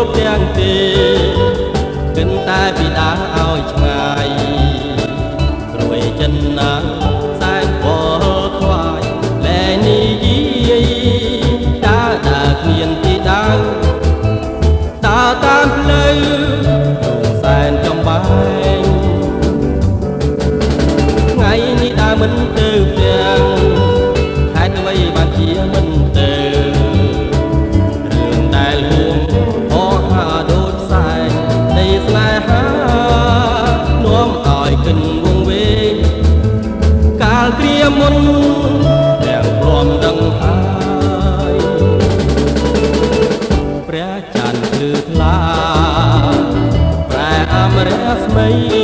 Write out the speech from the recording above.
ល់ទាំងទេគិនតែពីដាឲ្យឆ្ងាយព្រួយចិនណាសែនពលខ្វាយលែនេះយាយតាដើរគ្មានទីដៅដើរតាមផ្លូវរូងសែនចំបែងថ្ងៃនេះដើរមិនទៅផ្ទាំងហេតុអ្វីបានជាមិនទៅរឿងដែលហួងហោហាដូចផ្សែងនៃស្នេហានាំឲ្យគិនវងវែងកាលគ្រាមុនទាំងព្រមដឹងហើយព្រះច័ន្ទភ្លឺថ្លាប្រែអមរស្មី